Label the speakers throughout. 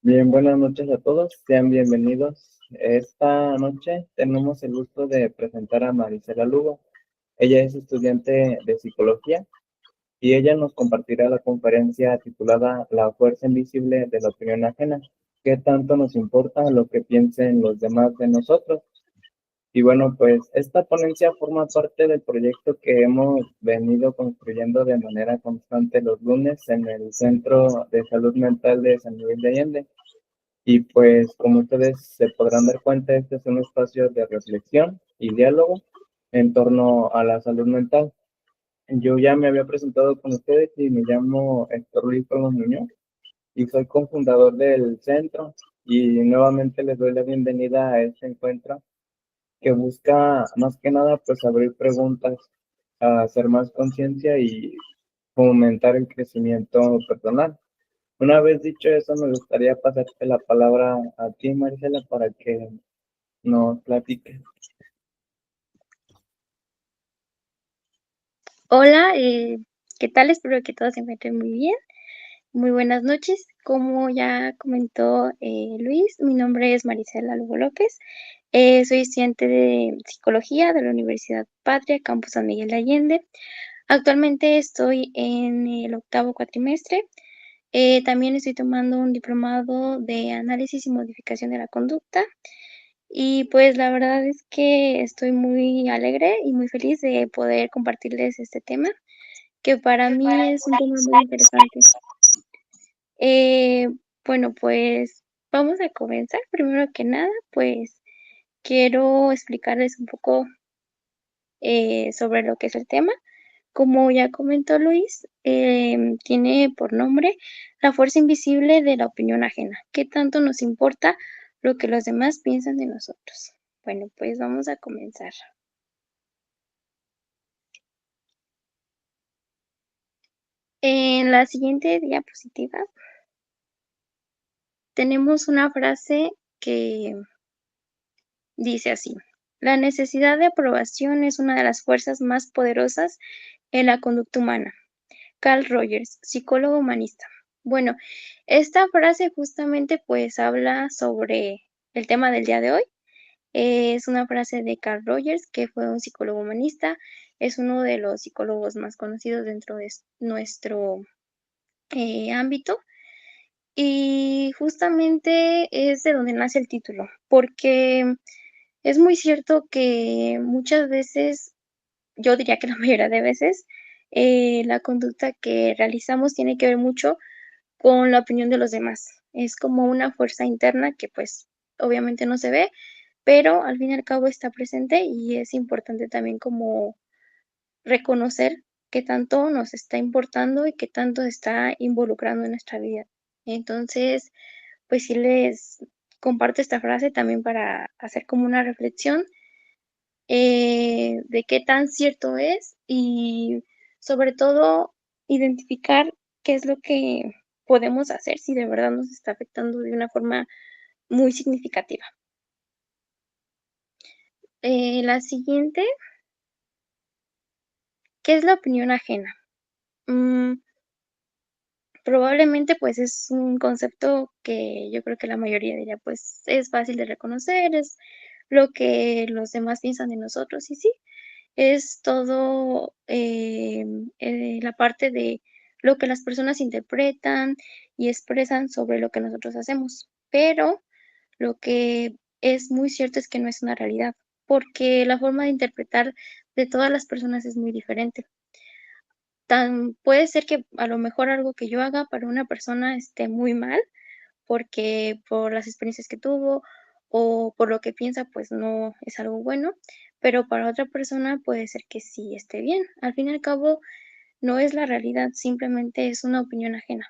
Speaker 1: Bien, buenas noches a todos, sean bienvenidos. Esta noche tenemos el gusto de presentar a Marisela Lugo. Ella es estudiante de psicología y ella nos compartirá la conferencia titulada La fuerza invisible de la opinión ajena. ¿Qué tanto nos importa lo que piensen los demás de nosotros? Y bueno, pues esta ponencia forma parte del proyecto que hemos venido construyendo de manera constante los lunes en el Centro de Salud Mental de San Miguel de Allende. Y pues como ustedes se podrán dar cuenta, este es un espacio de reflexión y diálogo en torno a la salud mental. Yo ya me había presentado con ustedes y me llamo Héctor Luis Pérez Muñoz y soy cofundador del centro, y nuevamente les doy la bienvenida a este encuentro que busca más que nada pues abrir preguntas, a hacer más conciencia y fomentar el crecimiento personal. Una vez dicho eso, me gustaría pasarte la palabra a ti, Marcela, para que nos platiques.
Speaker 2: Hola, ¿qué tal? Espero que todos se encuentren muy bien. Muy buenas noches. Como ya comentó Luis, mi nombre es Marisela Lugo López. Soy estudiante de psicología de la Universidad Patria, Campus San Miguel de Allende. Actualmente estoy en el octavo cuatrimestre. También estoy tomando un diplomado de análisis y modificación de la conducta. Y pues la verdad es que estoy muy alegre y muy feliz de poder compartirles este tema que para mí es un tema muy interesante. Eh, bueno, pues vamos a comenzar. Primero que nada, pues quiero explicarles un poco sobre lo que es el tema. Como ya comentó Luis, tiene por nombre la fuerza invisible de la opinión ajena. ¿Qué tanto nos importa lo que los demás piensan de nosotros? Bueno, pues vamos a comenzar. En la siguiente diapositiva tenemos una frase que dice así: la necesidad de aprobación es una de las fuerzas más poderosas en la conducta humana. Carl Rogers, psicólogo humanista. Bueno, esta frase justamente pues habla sobre el tema del día de hoy. Es una frase de Carl Rogers, que fue un psicólogo humanista, es uno de los psicólogos más conocidos dentro de nuestro ámbito. Y justamente es de donde nace el título, porque es muy cierto que muchas veces, yo diría que la mayoría de veces, la conducta que realizamos tiene que ver mucho con la opinión de los demás. Es como una fuerza interna que pues obviamente no se ve, pero al fin y al cabo está presente y es importante también como reconocer qué tanto nos está importando y qué tanto está involucrando en nuestra vida. Entonces, pues sí les comparto esta frase también para hacer como una reflexión de qué tan cierto es y sobre todo identificar qué es lo que podemos hacer si de verdad nos está afectando de una forma muy significativa. La siguiente, ¿qué es la opinión ajena? Mm, Probablemente pues es un concepto que yo creo que la mayoría diría pues es fácil de reconocer, es lo que los demás piensan de nosotros y sí, es todo, la parte de lo que las personas interpretan y expresan sobre lo que nosotros hacemos. Pero lo que es muy cierto es que no es una realidad, porque la forma de interpretar de todas las personas es muy diferente. Puede ser que a lo mejor algo que yo haga para una persona esté muy mal, porque por las experiencias que tuvo o por lo que piensa, pues no es algo bueno, pero para otra persona puede ser que sí esté bien. Al fin y al cabo, no es la realidad, simplemente es una opinión ajena.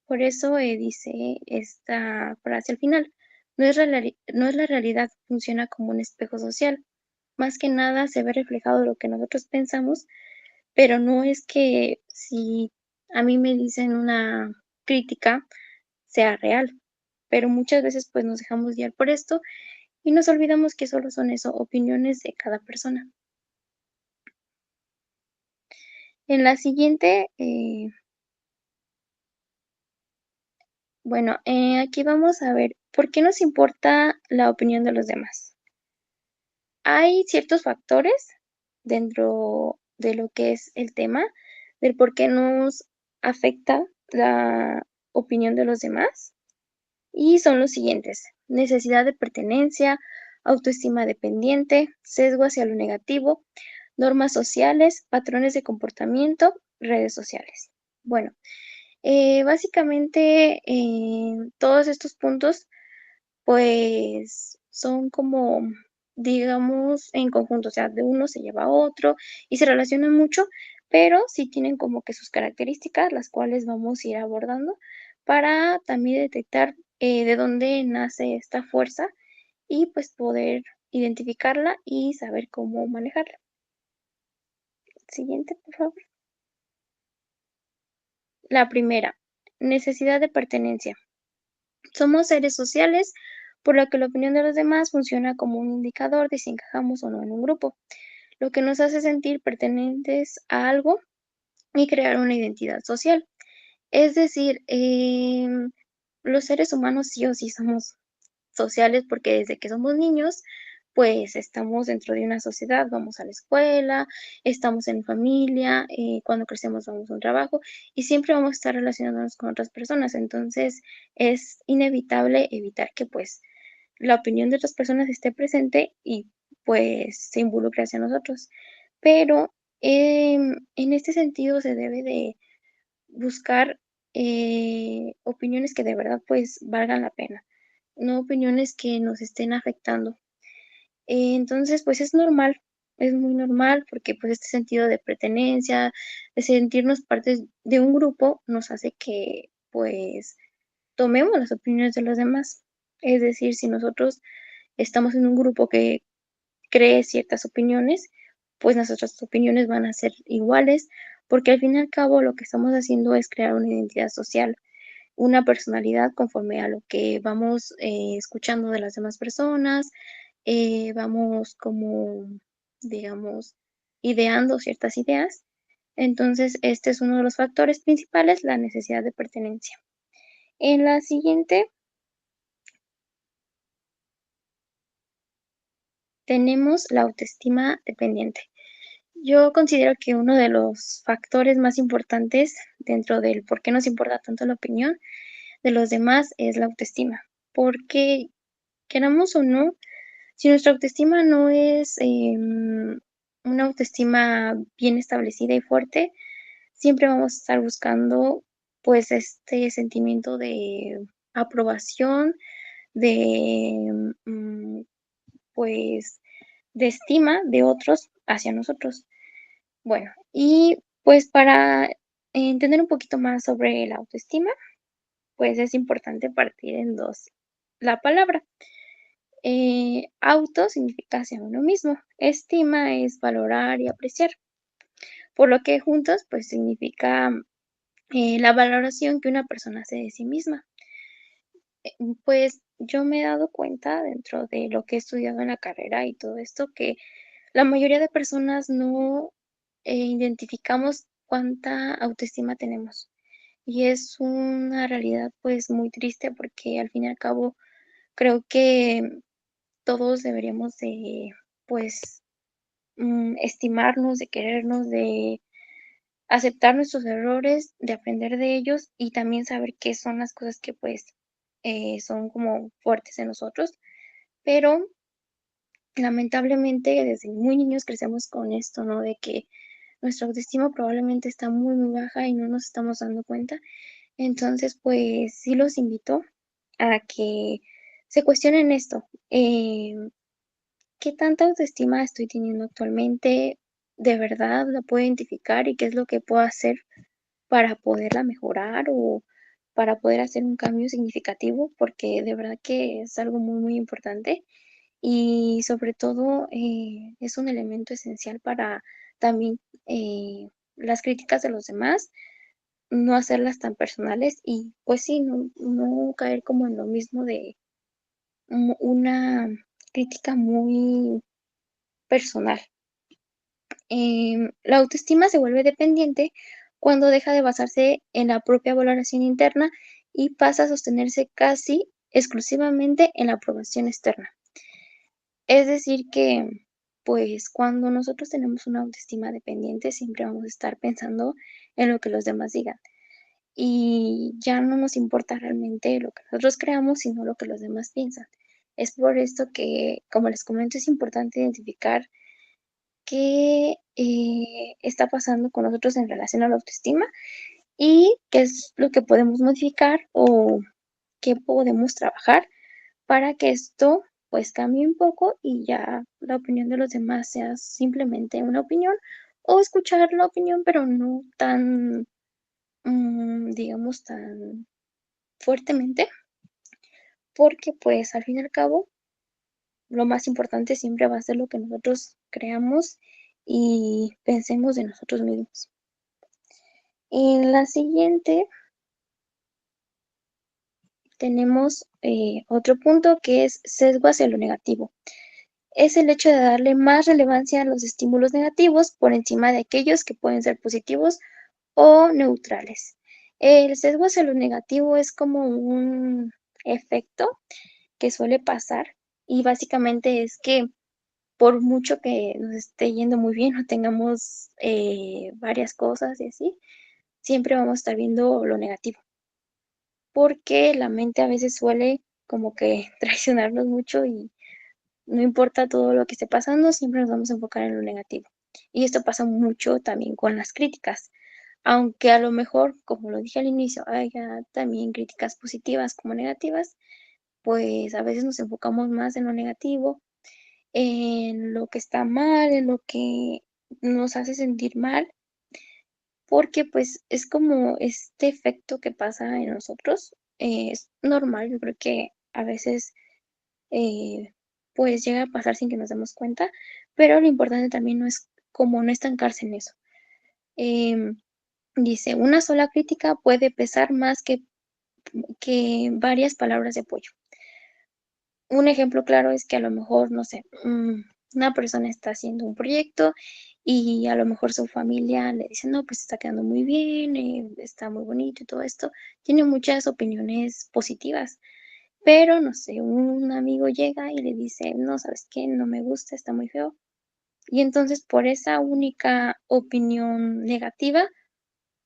Speaker 2: Por eso dice esta frase al final, no es la realidad, funciona como un espejo social. Más que nada se ve reflejado lo que nosotros pensamos, pero no es que si a mí me dicen una crítica sea real, pero muchas veces pues nos dejamos guiar por esto y nos olvidamos que solo son eso, opiniones de cada persona. En la siguiente, Bueno, aquí vamos a ver, ¿por qué nos importa la opinión de los demás? Hay ciertos factores dentro de lo que es el tema, del por qué nos afecta la opinión de los demás, y son los siguientes: necesidad de pertenencia, autoestima dependiente, sesgo hacia lo negativo, normas sociales, patrones de comportamiento, redes sociales. Bueno, básicamente, todos estos puntos, pues, son como, digamos, en conjunto, o sea, de uno se lleva a otro y se relacionan mucho, pero sí tienen como que sus características, las cuales vamos a ir abordando para también detectar, de dónde nace esta fuerza y, pues, poder identificarla y saber cómo manejarla. Siguiente, por favor. La primera, necesidad de pertenencia. Somos seres sociales, por lo que la opinión de los demás funciona como un indicador de si encajamos o no en un grupo, lo que nos hace sentir pertenentes a algo y crear una identidad social. Es decir, los seres humanos sí o sí somos sociales porque desde que somos niños, pues estamos dentro de una sociedad, vamos a la escuela, estamos en familia, cuando crecemos vamos a un trabajo y siempre vamos a estar relacionándonos con otras personas. Entonces, es inevitable evitar que pues la opinión de otras personas esté presente y pues se involucre hacia nosotros. Pero en este sentido se debe de buscar opiniones que de verdad pues valgan la pena, no opiniones que nos estén afectando. Entonces, pues es normal, es muy normal porque pues este sentido de pertenencia, de sentirnos parte de un grupo, nos hace que pues tomemos las opiniones de los demás. Es decir, si nosotros estamos en un grupo que cree ciertas opiniones, pues nuestras opiniones van a ser iguales, porque al fin y al cabo lo que estamos haciendo es crear una identidad social, una personalidad conforme a lo que vamos escuchando de las demás personas, vamos como, digamos, ideando ciertas ideas. Entonces, este es uno de los factores principales, la necesidad de pertenencia. En la siguiente tenemos la autoestima dependiente. Yo considero que uno de los factores más importantes dentro del por qué nos importa tanto la opinión de los demás es la autoestima, porque queramos o no, si nuestra autoestima no es una autoestima bien establecida y fuerte, siempre vamos a estar buscando pues este sentimiento de aprobación, de pues de estima de otros hacia nosotros. Bueno, y pues para entender un poquito más sobre la autoestima, pues es importante partir en dos. La palabra auto significa hacia uno mismo, estima es valorar y apreciar, por lo que juntos pues significa la valoración que una persona hace de sí misma. Pues yo me he dado cuenta dentro de lo que he estudiado en la carrera y todo esto que la mayoría de personas no identificamos cuánta autoestima tenemos. Y es una realidad pues muy triste porque al fin y al cabo creo que todos deberíamos de pues estimarnos, de querernos, de aceptar nuestros errores, de aprender de ellos y también saber qué son las cosas que pues son como fuertes en nosotros. Pero lamentablemente desde muy niños crecemos con esto, ¿no? De que nuestra autoestima probablemente está muy, muy baja y no nos estamos dando cuenta. Entonces, pues sí los invito a que se cuestionen esto. ¿Qué tanta autoestima estoy teniendo actualmente? ¿De verdad la puedo identificar y qué es lo que puedo hacer para poderla mejorar o para poder hacer un cambio significativo? Porque de verdad que es algo muy, muy importante y sobre todo es un elemento esencial para también las críticas de los demás, no hacerlas tan personales y pues sí, no caer como en lo mismo de una crítica muy personal. La autoestima se vuelve dependiente cuando deja de basarse en la propia valoración interna y pasa a sostenerse casi exclusivamente en la aprobación externa. Es decir que, pues, cuando nosotros tenemos una autoestima dependiente, siempre vamos a estar pensando en lo que los demás digan. Y ya no nos importa realmente lo que nosotros creamos, sino lo que los demás piensan. Es por esto que, como les comento, es importante identificar qué está pasando con nosotros en relación a la autoestima y qué es lo que podemos modificar o qué podemos trabajar para que esto pues cambie un poco y ya la opinión de los demás sea simplemente una opinión o escuchar la opinión, pero no tan, digamos, tan fuertemente, porque pues al fin y al cabo lo más importante siempre va a ser lo que nosotros creamos y pensemos de nosotros mismos. En la siguiente tenemos otro punto que es sesgo hacia lo negativo. Es el hecho de darle más relevancia a los estímulos negativos por encima de aquellos que pueden ser positivos o neutrales. El sesgo hacia lo negativo es como un efecto que suele pasar y básicamente es que por mucho que nos esté yendo muy bien o tengamos varias cosas y así, siempre vamos a estar viendo lo negativo, porque la mente a veces suele como que traicionarnos mucho y no importa todo lo que esté pasando, siempre nos vamos a enfocar en lo negativo. Y esto pasa mucho también con las críticas, aunque a lo mejor, como lo dije al inicio, haya también críticas positivas como negativas, pues a veces nos enfocamos más en lo negativo, en lo que está mal, en lo que nos hace sentir mal, porque pues es como este efecto que pasa en nosotros. Es normal, yo creo que a veces pues llega a pasar sin que nos demos cuenta, pero lo importante también no es como no estancarse en eso. Em, Dice, una sola crítica puede pesar más que varias palabras de apoyo. Un ejemplo claro es que a lo mejor, no sé, una persona está haciendo un proyecto y a lo mejor su familia le dice, no, pues está quedando muy bien, está muy bonito y todo esto. Tiene muchas opiniones positivas, pero no sé, un amigo llega y le dice, no, ¿sabes qué? No me gusta, está muy feo. Y entonces por esa única opinión negativa,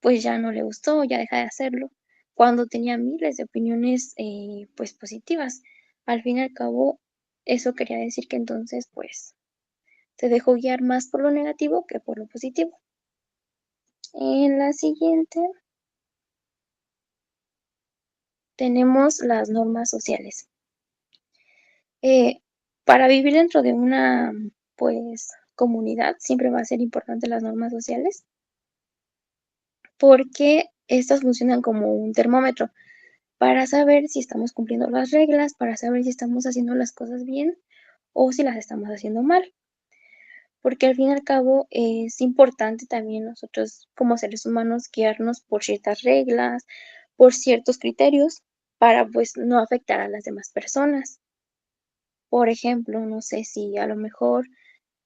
Speaker 2: pues ya no le gustó, ya deja de hacerlo, cuando tenía miles de opiniones, pues positivas. Al fin y al cabo, eso quería decir que entonces, pues, se dejó guiar más por lo negativo que por lo positivo. En la siguiente tenemos las normas sociales. Eh, para vivir dentro de una, pues, comunidad, siempre va a ser importante las normas sociales, porque estas funcionan como un termómetro para saber si estamos cumpliendo las reglas, para saber si estamos haciendo las cosas bien o si las estamos haciendo mal. Porque al fin y al cabo es importante también nosotros como seres humanos guiarnos por ciertas reglas, por ciertos criterios, para pues no afectar a las demás personas. Por ejemplo, no sé si a lo mejor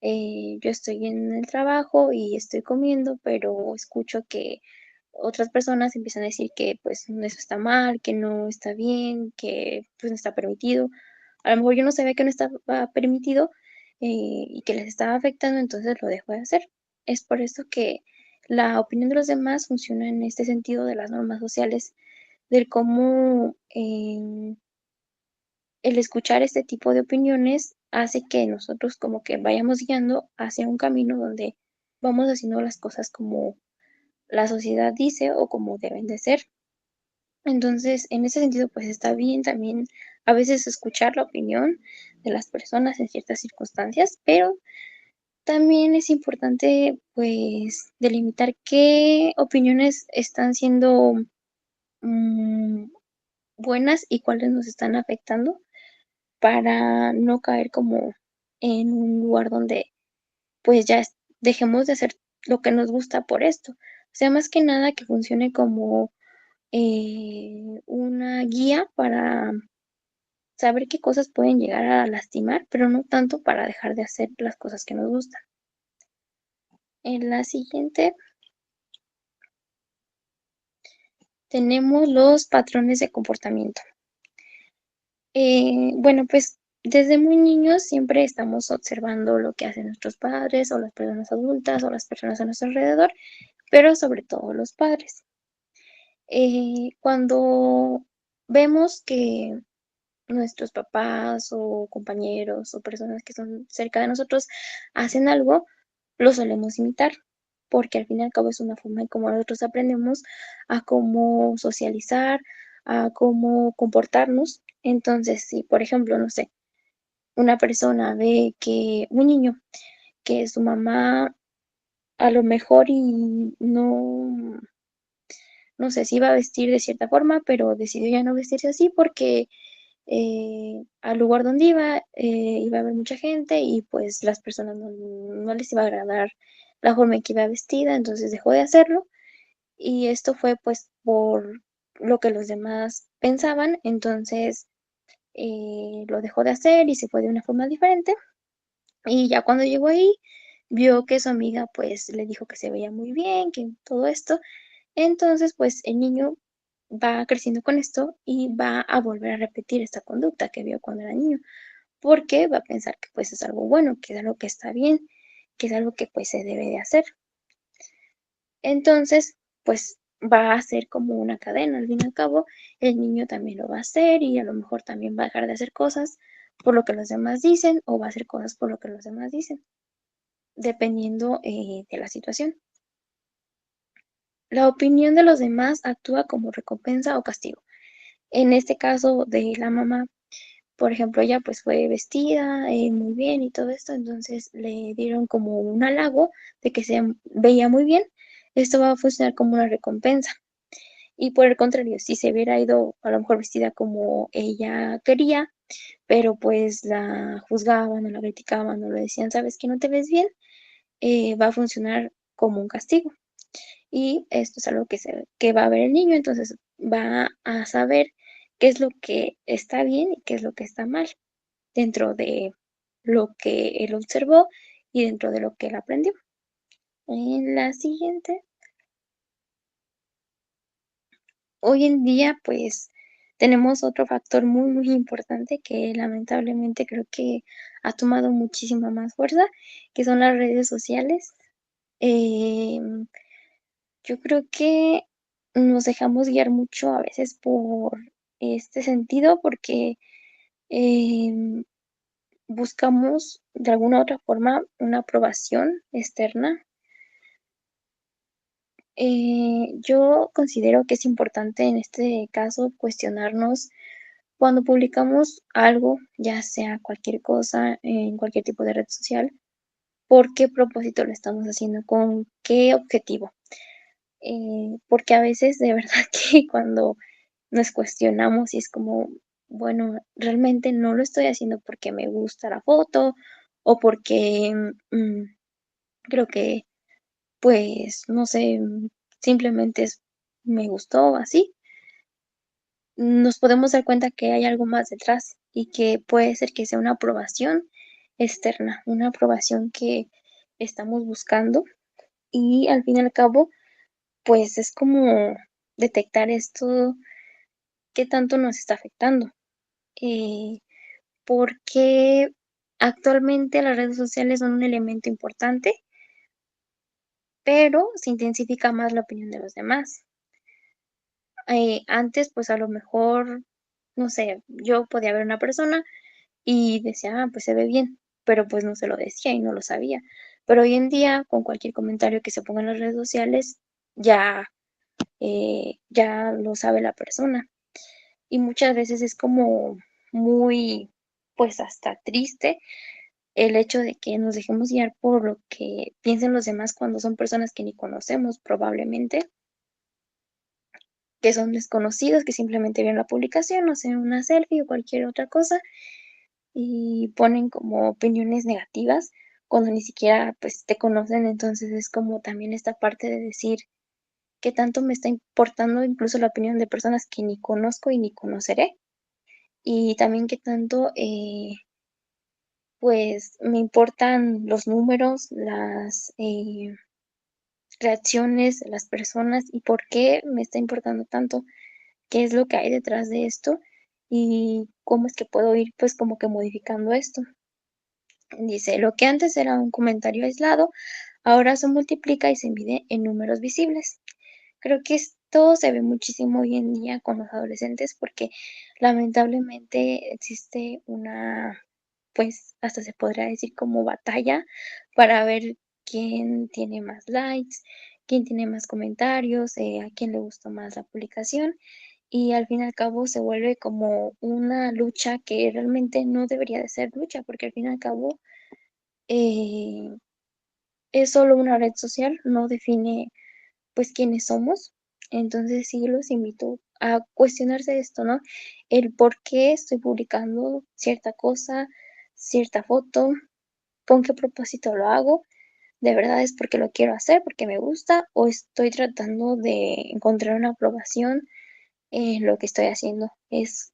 Speaker 2: yo estoy en el trabajo y estoy comiendo, pero escucho que otras personas empiezan a decir que pues eso está mal, que no está bien, que pues no está permitido. A lo mejor yo no sabía que no estaba permitido y que les estaba afectando, entonces lo dejo de hacer. Es por eso que la opinión de los demás funciona en este sentido de las normas sociales, del cómo el escuchar este tipo de opiniones hace que nosotros como que vayamos guiando hacia un camino donde vamos haciendo las cosas como la sociedad dice o como deben de ser. Entonces, en ese sentido, pues está bien también a veces escuchar la opinión de las personas en ciertas circunstancias, pero también es importante pues delimitar qué opiniones están siendo mm, buenas y cuáles nos están afectando para no caer como en un lugar donde pues ya dejemos de hacer lo que nos gusta por esto. O sea, más que nada que funcione como una guía para saber qué cosas pueden llegar a lastimar, pero no tanto para dejar de hacer las cosas que nos gustan. En la siguiente tenemos los patrones de comportamiento. Bueno, pues desde muy niños siempre estamos observando lo que hacen nuestros padres o las personas adultas o las personas a nuestro alrededor, pero sobre todo los padres. Cuando vemos que nuestros papás o compañeros o personas que son cerca de nosotros hacen algo, lo solemos imitar, porque al fin y al cabo es una forma en cómo nosotros aprendemos a cómo socializar, a cómo comportarnos. Entonces, si por ejemplo, no sé, una persona ve que un niño, que su mamá a lo mejor y no sé, si iba a vestir de cierta forma, pero decidió ya no vestirse así porque al lugar donde iba a haber mucha gente y pues las personas no les iba a agradar la forma en que iba vestida, entonces dejó de hacerlo y esto fue pues por lo que los demás pensaban, entonces lo dejó de hacer y se fue de una forma diferente y ya cuando llegó ahí vio que su amiga pues le dijo que se veía muy bien, que todo esto, entonces pues el niño va creciendo con esto y va a volver a repetir esta conducta que vio cuando era niño porque va a pensar que pues es algo bueno, que es algo que está bien, que es algo que pues se debe de hacer. Entonces, pues va a ser como una cadena, al fin y al cabo, el niño también lo va a hacer y a lo mejor también va a dejar de hacer cosas por lo que los demás dicen o va a hacer cosas por lo que los demás dicen, dependiendo de la situación. La opinión de los demás actúa como recompensa o castigo. En este caso de la mamá, por ejemplo, ella pues fue vestida muy bien y todo esto, entonces le dieron como un halago de que se veía muy bien. Esto va a funcionar como una recompensa. Y por el contrario, si se hubiera ido a lo mejor vestida como ella quería, pero pues la juzgaban o la criticaban o le decían, sabes que no te ves bien, va a funcionar como un castigo. Y esto es algo que va a ver el niño, entonces va a saber qué es lo que está bien y qué es lo que está mal dentro de lo que él observó y dentro de lo que él aprendió. En la siguiente, hoy en día, pues tenemos otro factor muy, muy importante que lamentablemente creo que ha tomado muchísima más fuerza, que son las redes sociales. Em, yo creo que nos dejamos guiar mucho a veces por este sentido, porque em, buscamos de alguna u otra forma una aprobación externa. Yo considero que es importante en este caso cuestionarnos cuando publicamos algo, ya sea cualquier cosa en cualquier tipo de red social, ¿por qué propósito lo estamos haciendo? ¿Con qué objetivo? Porque a veces de verdad que cuando nos cuestionamos y es como, bueno, realmente no lo estoy haciendo porque me gusta la foto o porque creo que, pues, no sé, simplemente me gustó así. Nos podemos dar cuenta que hay algo más detrás y que puede ser que sea una aprobación externa, una aprobación que estamos buscando y al fin y al cabo, pues es como detectar esto, qué tanto nos está afectando. Eh, Porque actualmente las redes sociales son un elemento importante, pero se intensifica más la opinión de los demás. Antes, pues a lo mejor, no sé, yo podía ver una persona y decía, pues se ve bien, pero pues no se lo decía y no lo sabía. Pero hoy en día, con cualquier comentario que se ponga en las redes sociales, ya lo sabe la persona. Y muchas veces es como muy, pues hasta triste el hecho de que nos dejemos guiar por lo que piensen los demás cuando son personas que ni conocemos probablemente, que son desconocidos, que simplemente vieron la publicación, no sé, una selfie o cualquier otra cosa y ponen como opiniones negativas cuando ni siquiera pues te conocen, entonces es como también esta parte de decir qué tanto me está importando incluso la opinión de personas que ni conozco y ni conoceré y también qué tanto pues me importan los números, reacciones de las personas y por qué me está importando tanto, qué es lo que hay detrás de esto y cómo es que puedo ir pues como que modificando esto. Dice, lo que antes era un comentario aislado, ahora se multiplica y se mide en números visibles. Creo que esto se ve muchísimo hoy en día con los adolescentes porque lamentablemente existe una, pues hasta se podría decir como batalla para ver quién tiene más likes, quién tiene más comentarios, a quién le gustó más la publicación y al fin y al cabo se vuelve como una lucha que realmente no debería de ser lucha porque al fin y al cabo eh, es solo una red social, no define pues quiénes somos. Entonces sí los invito a cuestionarse esto, ¿no? El por qué estoy publicando cierta cosa, cierta foto, con qué propósito lo hago. ¿De verdad es porque lo quiero hacer, porque me gusta, o estoy tratando de encontrar una aprobación en lo que estoy haciendo? Es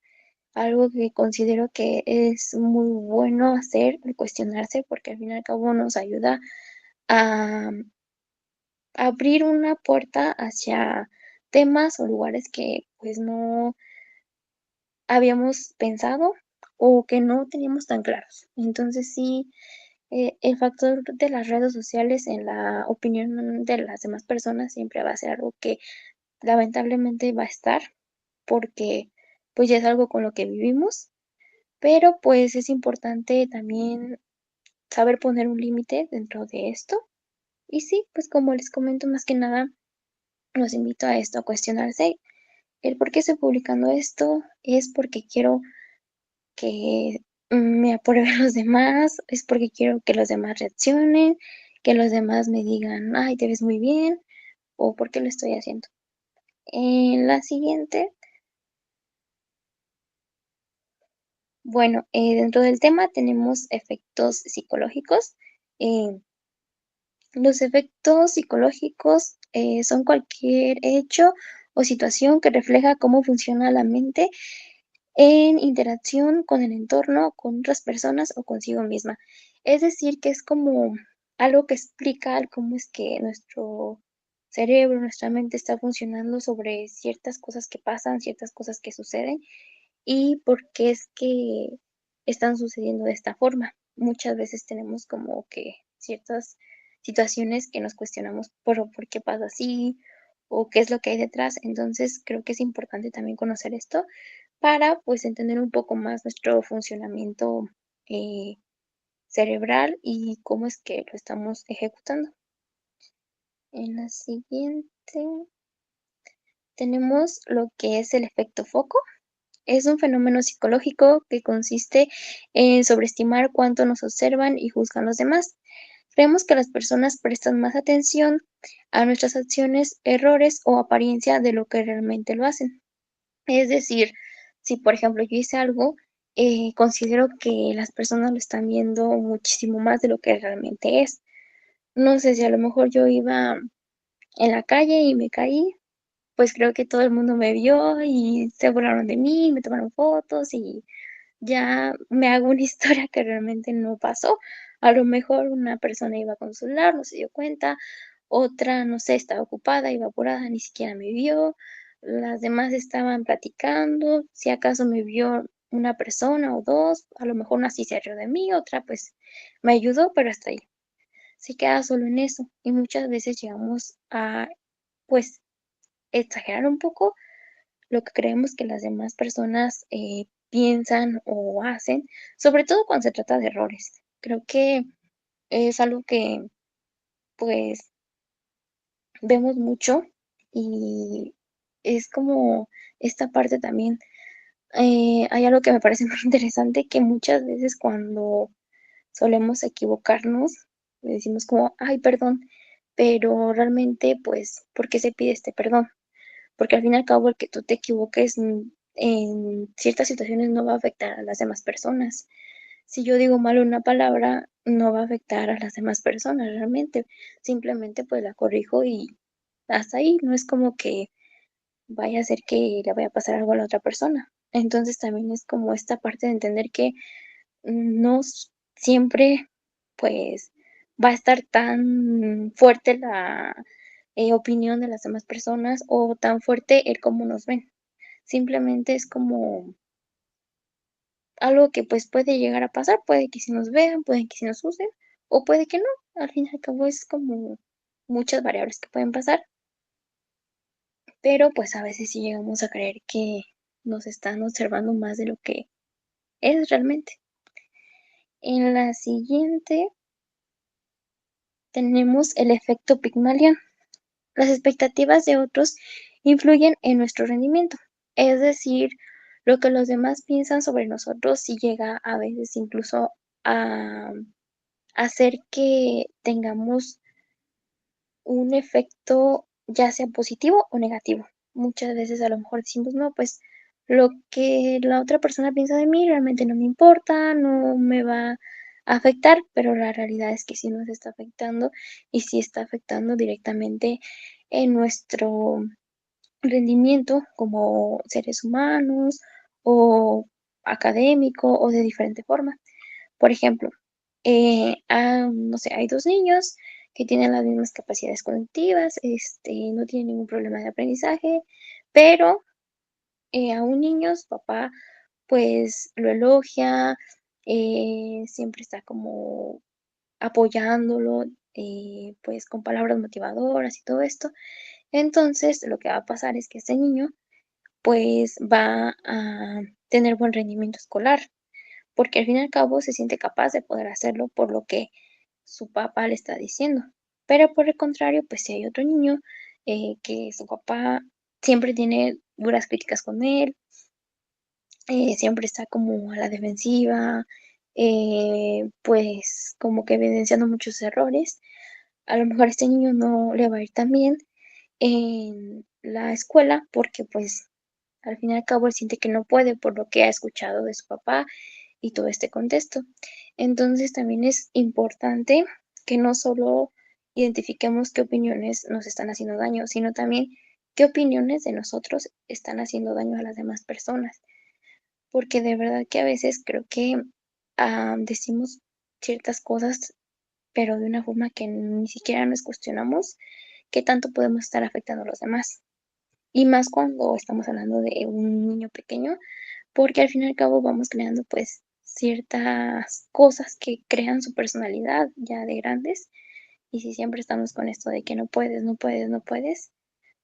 Speaker 2: algo que considero que es muy bueno hacer, el cuestionarse, porque al fin y al cabo nos ayuda a abrir una puerta hacia temas o lugares que pues no habíamos pensado o que no teníamos tan claros. Entonces sí, el factor de las redes sociales en la opinión de las demás personas siempre va a ser algo que lamentablemente va a estar porque pues ya es algo con lo que vivimos, pero pues es importante también saber poner un límite dentro de esto. Y sí, pues como les comento más que nada, los invito a esto, a cuestionarse el por qué estoy publicando esto, es porque quiero que me aprueben los demás, es porque quiero que los demás reaccionen, que los demás me digan, ay, te ves muy bien, o por qué lo estoy haciendo. En la siguiente, bueno, dentro del tema tenemos efectos psicológicos. Eh, los efectos psicológicos son cualquier hecho o situación que refleja cómo funciona la mente en interacción con el entorno, con otras personas o consigo misma. Es decir, que es como algo que explica el cómo es que nuestro cerebro, nuestra mente está funcionando sobre ciertas cosas que pasan, ciertas cosas que suceden y por qué es que están sucediendo de esta forma. Muchas veces tenemos como que ciertas situaciones que nos cuestionamos por qué pasa así o qué es lo que hay detrás. Entonces, creo que es importante también conocer esto para, pues, entender un poco más nuestro funcionamiento, eh, cerebral y cómo es que lo estamos ejecutando. En la siguiente tenemos lo que es el efecto foco. Es un fenómeno psicológico que consiste en sobreestimar cuánto nos observan y juzgan los demás. Creemos que las personas prestan más atención a nuestras acciones, errores o apariencia de lo que realmente lo hacen. Es decir, si por ejemplo yo hice algo, considero que las personas lo están viendo muchísimo más de lo que realmente es. No sé si a lo mejor yo iba en la calle y me caí, pues creo que todo el mundo me vio y se burlaron de mí, me tomaron fotos y ya me hago una historia que realmente no pasó. A lo mejor una persona iba con su celular, no se dio cuenta, otra, no sé, estaba ocupada, iba apurada, ni siquiera me vio, las demás estaban platicando, si acaso me vio una persona o dos, a lo mejor una sí se rió de mí, otra pues me ayudó, pero hasta ahí. Se queda solo en eso y muchas veces llegamos a pues exagerar un poco lo que creemos que las demás personas piensan o hacen, sobre todo cuando se trata de errores. Creo que es algo que pues vemos mucho y es como esta parte también. Hay algo que me parece muy interesante que muchas veces cuando solemos equivocarnos, le decimos como, ay, perdón, pero realmente pues, ¿por qué se pide este perdón? Porque al fin y al cabo el que tú te equivoques en ciertas situaciones no va a afectar a las demás personas. Si yo digo mal una palabra, no va a afectar a las demás personas realmente. Simplemente pues la corrijo y hasta ahí. No es como que vaya a ser que le vaya a pasar algo a la otra persona. Entonces también es como esta parte de entender que no siempre pues va a estar tan fuerte opinión de las demás personas o tan fuerte el cómo nos ven. Simplemente es como algo que pues puede llegar a pasar, puede que sí nos vean, puede que sí nos usen o puede que no. Al fin y al cabo es como muchas variables que pueden pasar, pero pues a veces sí llegamos a creer que nos están observando más de lo que es realmente. En la siguiente tenemos el efecto Pygmalion. Las expectativas de otros influyen en nuestro rendimiento, es decir, lo que los demás piensan sobre nosotros sí llega a veces incluso a hacer que tengamos un efecto ya sea positivo o negativo. Muchas veces a lo mejor decimos, no, pues lo que la otra persona piensa de mí realmente no me importa, no me va a afectar, pero la realidad es que sí nos está afectando y sí está afectando directamente en nuestro rendimiento como seres humanos o académico o de diferente forma. Por ejemplo, no sé, hay dos niños que tienen las mismas capacidades cognitivas, no tienen ningún problema de aprendizaje, pero a un niño su papá pues lo elogia, siempre está como apoyándolo, pues con palabras motivadoras y todo esto. Entonces, lo que va a pasar es que este niño pues va a tener buen rendimiento escolar, porque al fin y al cabo se siente capaz de poder hacerlo por lo que su papá le está diciendo. Pero por el contrario, pues si hay otro niño que su papá siempre tiene duras críticas con él, siempre está como a la defensiva, pues como que evidenciando muchos errores, a lo mejor a este niño no le va a ir tan bien en la escuela porque pues al fin y al cabo él siente que no puede por lo que ha escuchado de su papá y todo este contexto. Entonces también es importante que no solo identifiquemos qué opiniones nos están haciendo daño, sino también qué opiniones de nosotros están haciendo daño a las demás personas. Porque de verdad que a veces creo que decimos ciertas cosas, pero de una forma que ni siquiera nos cuestionamos qué tanto podemos estar afectando a los demás. Y más cuando estamos hablando de un niño pequeño, porque al fin y al cabo vamos creando pues ciertas cosas que crean su personalidad ya de grandes. Y si siempre estamos con esto de que no puedes, no puedes, no puedes,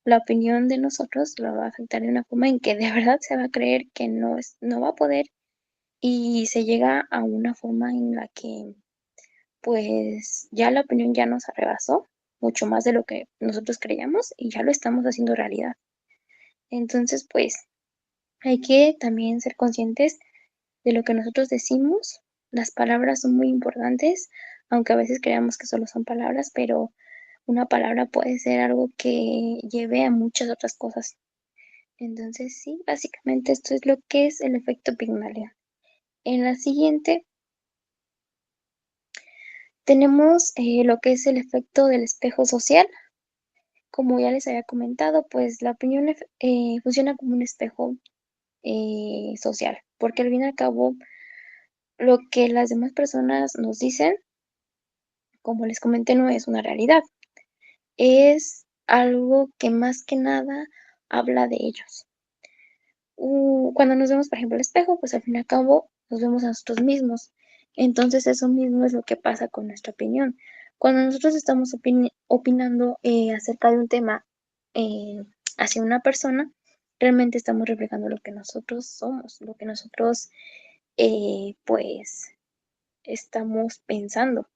Speaker 2: la opinión de nosotros lo va a afectar de una forma en que de verdad se va a creer que no va a poder y se llega a una forma en la que pues ya la opinión ya nos arrebasó mucho más de lo que nosotros creíamos y ya lo estamos haciendo realidad. Entonces, pues hay que también ser conscientes de lo que nosotros decimos. Las palabras son muy importantes, aunque a veces creamos que solo son palabras, pero una palabra puede ser algo que lleve a muchas otras cosas. Entonces, sí, básicamente esto es lo que es el efecto Pigmalión. En la siguiente tenemos lo que es el efecto del espejo social. Como ya les había comentado, pues la opinión funciona como un espejo social, porque al fin y al cabo lo que las demás personas nos dicen, como les comenté, no es una realidad, es algo que más que nada habla de ellos. Cuando nos vemos, por ejemplo, al espejo, pues al fin y al cabo nos vemos a nosotros mismos. Entonces eso mismo es lo que pasa con nuestra opinión. Cuando nosotros estamos opinando acerca de un tema eh, hacia una persona, realmente estamos reflejando lo que nosotros somos, lo que nosotros pues estamos pensando.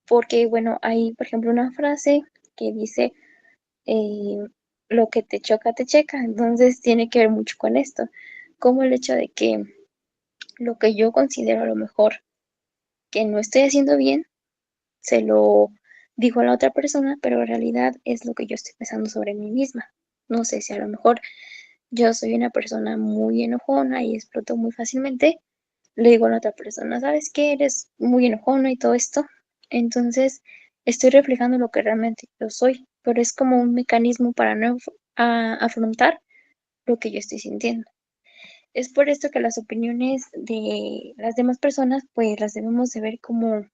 Speaker 2: Porque, bueno, hay, por ejemplo, una frase que dice, eh, lo que te choca, te checa. Entonces tiene que ver mucho con esto, como el hecho de que lo que yo considero a lo mejor que no estoy haciendo bien, se lo digo a la otra persona, pero en realidad es lo que yo estoy pensando sobre mí misma. No sé si a lo mejor yo soy una persona muy enojona y exploto muy fácilmente, le digo a la otra persona, ¿sabes qué? Eres muy enojona y todo esto. Entonces, estoy reflejando lo que realmente yo soy, pero es como un mecanismo para no afrontar lo que yo estoy sintiendo. Es por esto que las opiniones de las demás personas, pues las debemos de ver como,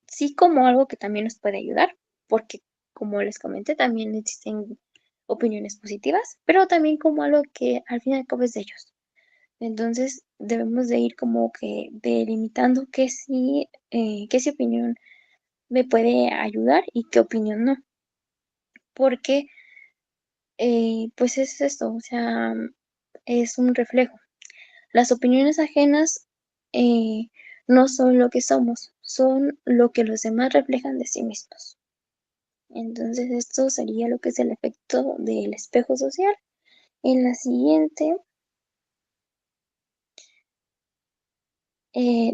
Speaker 2: sí, como algo que también nos puede ayudar, porque como les comenté, también existen opiniones positivas, pero también como algo que al fin y al cabo es de ellos. Entonces debemos de ir como que delimitando qué sí opinión me puede ayudar y qué opinión no, porque pues es esto, o sea, es un reflejo. Las opiniones ajenas eh, no son lo que somos, son lo que los demás reflejan de sí mismos. Entonces esto sería lo que es el efecto del espejo social. En la siguiente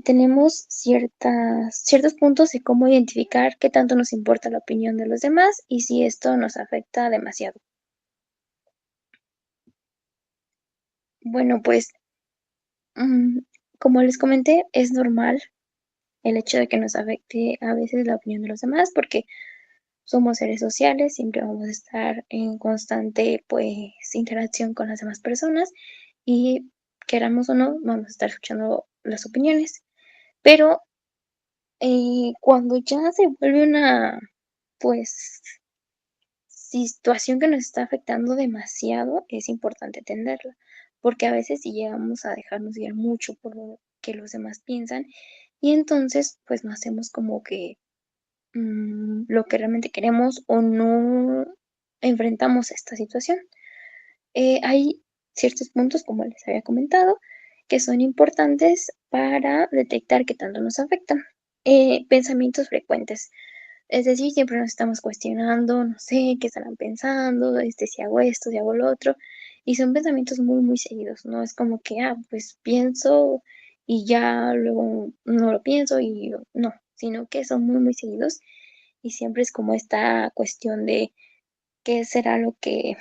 Speaker 2: tenemos ciertos puntos de cómo identificar qué tanto nos importa la opinión de los demás y si esto nos afecta demasiado. Bueno, pues mm, como les comenté, es normal el hecho de que nos afecte a veces la opinión de los demás porque somos seres sociales, siempre vamos a estar en constante pues interacción con las demás personas y queramos o no, vamos a estar escuchando las opiniones. Pero cuando ya se vuelve una pues situación que nos está afectando demasiado, es importante atenderla, porque a veces si llegamos a dejarnos guiar mucho por lo que los demás piensan y entonces pues no hacemos como que lo que realmente queremos o no enfrentamos esta situación. Hay ciertos puntos, como les había comentado, que son importantes para detectar qué tanto nos afectan. Pensamientos frecuentes, es decir, siempre nos estamos cuestionando, no sé, qué estarán pensando, si hago esto, si hago lo otro, y son pensamientos muy, muy seguidos, no es como que, pues pienso y ya luego no lo pienso y no, sino que son muy, muy seguidos y siempre es como esta cuestión de qué será lo que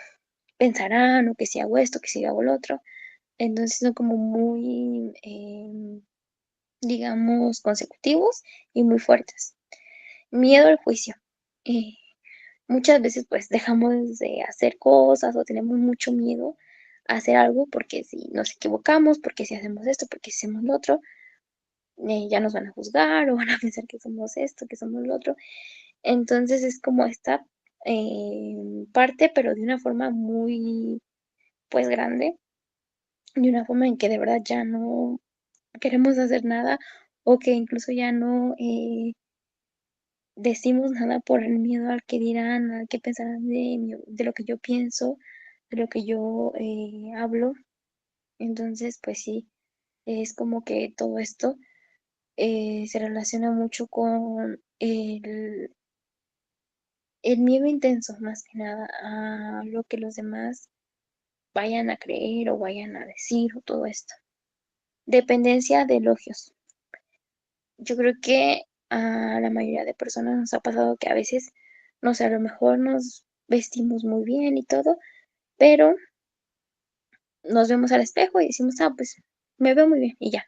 Speaker 2: pensarán o que si hago esto, que si hago lo otro. Entonces son como muy, digamos, consecutivos y muy fuertes. Miedo al juicio. Eh, Muchas veces pues dejamos de hacer cosas o tenemos mucho miedo a hacer algo porque si nos equivocamos, porque si hacemos esto, porque si hacemos lo otro, ya nos van a juzgar o van a pensar que somos esto, que somos lo otro. Entonces es como esta parte, pero de una forma muy, pues grande, de una forma en que de verdad ya no queremos hacer nada o que incluso ya no decimos nada por el miedo al que dirán, al que pensarán de lo que yo pienso, de lo que yo hablo. Entonces, pues sí, es como que todo esto se relaciona mucho con el miedo intenso, más que nada, a lo que los demás vayan a creer o vayan a decir o todo esto. Dependencia de elogios. Yo creo que a la mayoría de personas nos ha pasado que a veces, no sé, a lo mejor nos vestimos muy bien y todo, pero nos vemos al espejo y decimos, pues me veo muy bien y ya.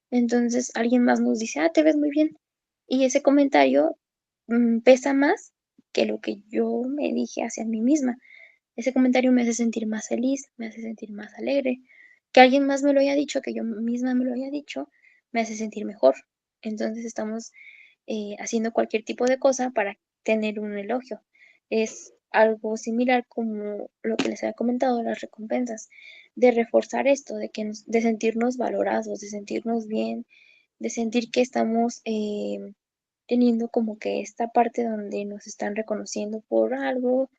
Speaker 2: Entonces alguien más nos dice, te ves muy bien. Y ese comentario pesa más que lo que yo me dije hacia mí misma. Ese comentario me hace sentir más feliz, me hace sentir más alegre. Que alguien más me lo haya dicho, que yo misma me lo haya dicho, me hace sentir mejor. Entonces estamos haciendo cualquier tipo de cosa para tener un elogio. Es algo similar como lo que les había comentado, las recompensas, de reforzar esto, de sentirnos valorados, de sentirnos bien, de sentir que estamos teniendo como que esta parte donde nos están reconociendo por algo,